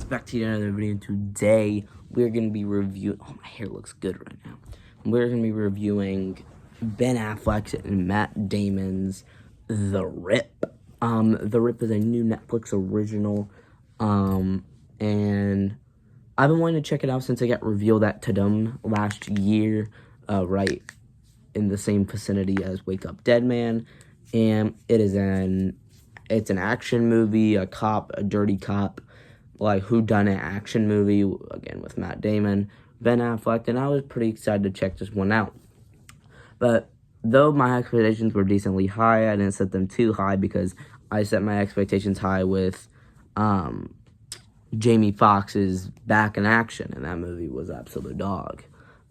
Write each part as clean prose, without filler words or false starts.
guys, back to another video. Today we're going to be reviewing, oh, my hair looks good right now. We're going to be reviewing Ben Affleck's and Matt Damon's The Rip. The Rip is a new Netflix original, and I've been wanting to check it out since it got revealed at Tadum last year, right in the same vicinity as Wake Up Dead Man, and it's an action movie, a dirty cop, like whodunit action movie, again with Matt Damon, Ben Affleck, and I was pretty excited to check this one out. But though my expectations were decently high, I didn't set them too high because I set my expectations high with Jamie Foxx's Back in Action, and that movie was absolute dog.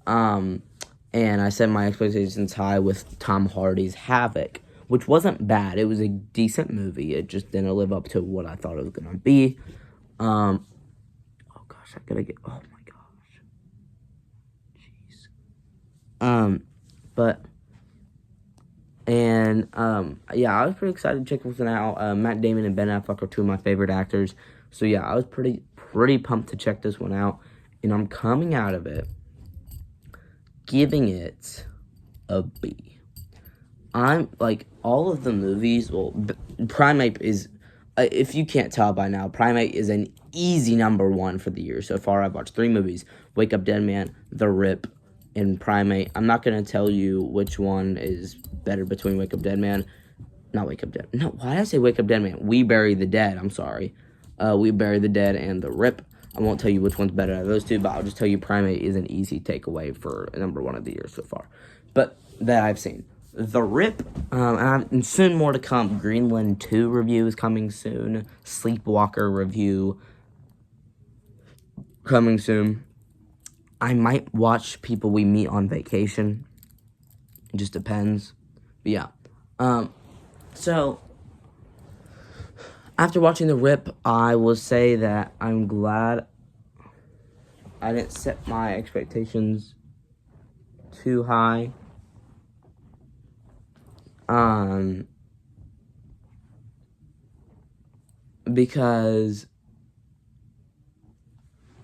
And I set my expectations high with Tom Hardy's Havoc, which wasn't bad. It was a decent movie. It just didn't live up to what I thought it was going to be. Oh gosh, I gotta get, oh my gosh. Jeez. Yeah, I was pretty excited to check this one out. Matt Damon and Ben Affleck are two of my favorite actors. So yeah, I was pretty pumped to check this one out. And I'm coming out of it giving it a B. I'm, like, all of the movies, well, Primate is, if you can't tell by now, Primate is an easy number one for the year. So far, I've watched 3 movies, Wake Up Dead Man, The Rip, and Primate. I'm not going to tell you which one is better between Wake Up Dead Man, not Wake Up Dead, no, why did I say Wake Up Dead Man? We Bury the Dead, I'm sorry. We Bury the Dead and The Rip. I won't tell you which one's better out of those two, but I'll just tell you Primate is an easy takeaway for number one of the year so far. But that I've seen. The Rip, and soon more to come. Greenland 2 review is coming soon. Sleepwalker review coming soon. I might watch People We Meet on Vacation. It just depends. But yeah. So, after watching The Rip, I will say that I'm glad I didn't set my expectations too high. Because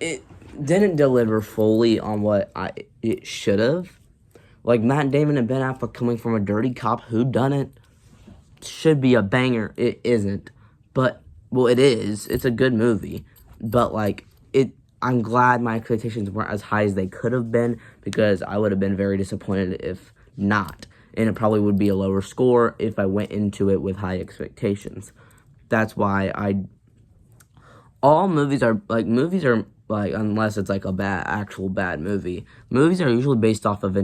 it didn't deliver fully on what it should have. Like, Matt Damon and Ben Affleck coming from a dirty cop whodunit should be a banger. It isn't. But, well, it is. It's a good movie. But, like, I'm glad my expectations weren't as high as they could have been, because I would have been very disappointed if not. And it probably would be a lower score if I went into it with high expectations. That's why movies are, unless it's, like, actual bad movie, movies are usually based off of,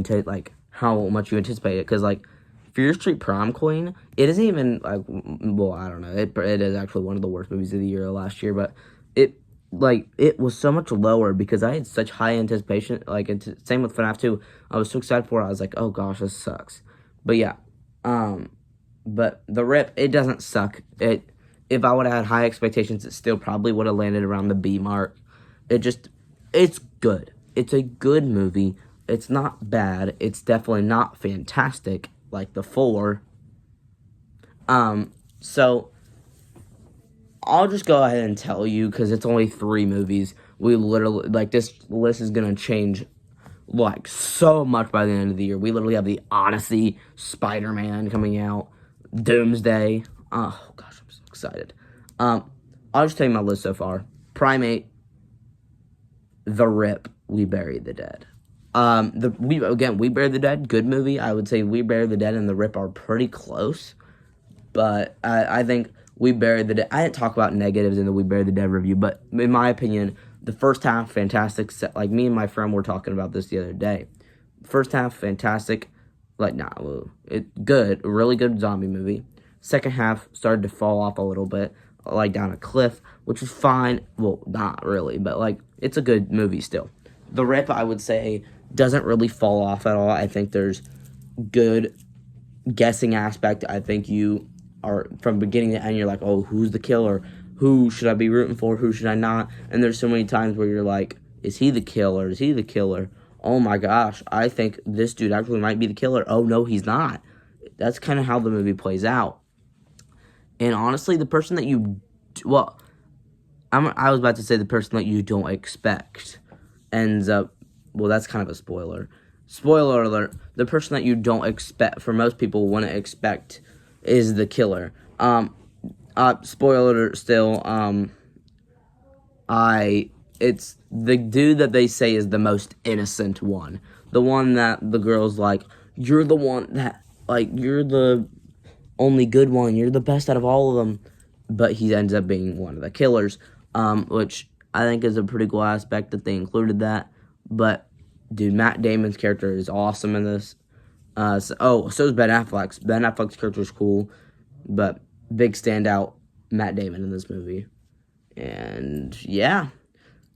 how much you anticipate it. Because, like, Fear Street Prom Queen, it isn't even, like, well, I don't know. It is actually one of the worst movies of the year last year, but it was so much lower because I had such high anticipation. Like, same with FNAF 2. I was so excited for it. I was like, oh, gosh, this sucks. But, yeah. But The Rip, it doesn't suck. If I would have had high expectations, it still probably would have landed around the B mark. It's good. It's a good movie. It's not bad. It's definitely not fantastic like The Four. So I'll just go ahead and tell you, because it's only 3 movies. We literally, like, this list is going to change, like, so much by the end of the year. We literally have The Odyssey, Spider-Man coming out, Doomsday. Oh, gosh, I'm so excited. I'll just tell you my list so far. Primate, The Rip, We Bury the Dead. We Bury the Dead, good movie. I would say We Bury the Dead and The Rip are pretty close. But I think We Bury the Dead, I didn't talk about negatives in the We Bury the Dead review, but in my opinion, the first half, fantastic. Like, me and my friend were talking about this the other day. First half, fantastic. Like, good, a really good zombie movie. Second half started to fall off a little bit, like down a cliff, which is fine. Well, not really, but, like, it's a good movie still. The Rip, I would say, doesn't really fall off at all. I think there's good guessing aspect. I think you are, from beginning to end, you're like, oh, who's the killer? Who should I be rooting for? Who should I not? And there's so many times where you're like, is he the killer? Is he the killer? Oh my gosh, I think this dude actually might be the killer. Oh no, he's not. That's kind of how the movie plays out. And honestly, the person that I was about to say the person that you don't expect ends up, well, that's kind of a spoiler. Spoiler alert, the person that you don't expect, for most people wouldn't expect, is the killer. Spoiler alert still, it's the dude that they say is the most innocent one. The one that the girl's like, you're the one that, like, you're the only good one, you're the best out of all of them. But he ends up being one of the killers, which I think is a pretty cool aspect that they included that. But, dude, Matt Damon's character is awesome in this. So is Ben Affleck's. Ben Affleck's character is cool, but big standout, Matt Damon in this movie. And, yeah,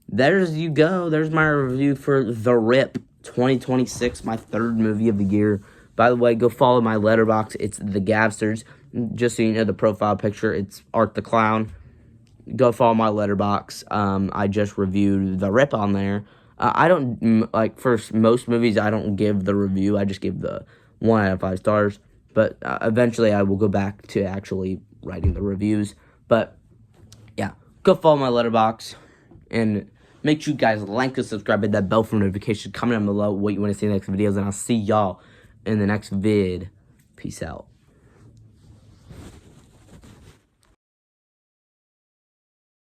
there's you go. There's my review for The Rip 2026, my third movie of the year. By the way, go follow my letterbox. It's The Gavsters. Just so you know, the profile picture, it's Art the Clown. Go follow my letterbox. I just reviewed The Rip on there. I don't, like, for most movies, I don't give the review. I just give the 1 out of 5 stars. But eventually, I will go back to actually writing the reviews. But, yeah, go follow my letterbox. And make sure you guys like and subscribe, hit that bell for notifications. Comment down below what you want to see in the next videos. And I'll see y'all in the next vid. Peace out.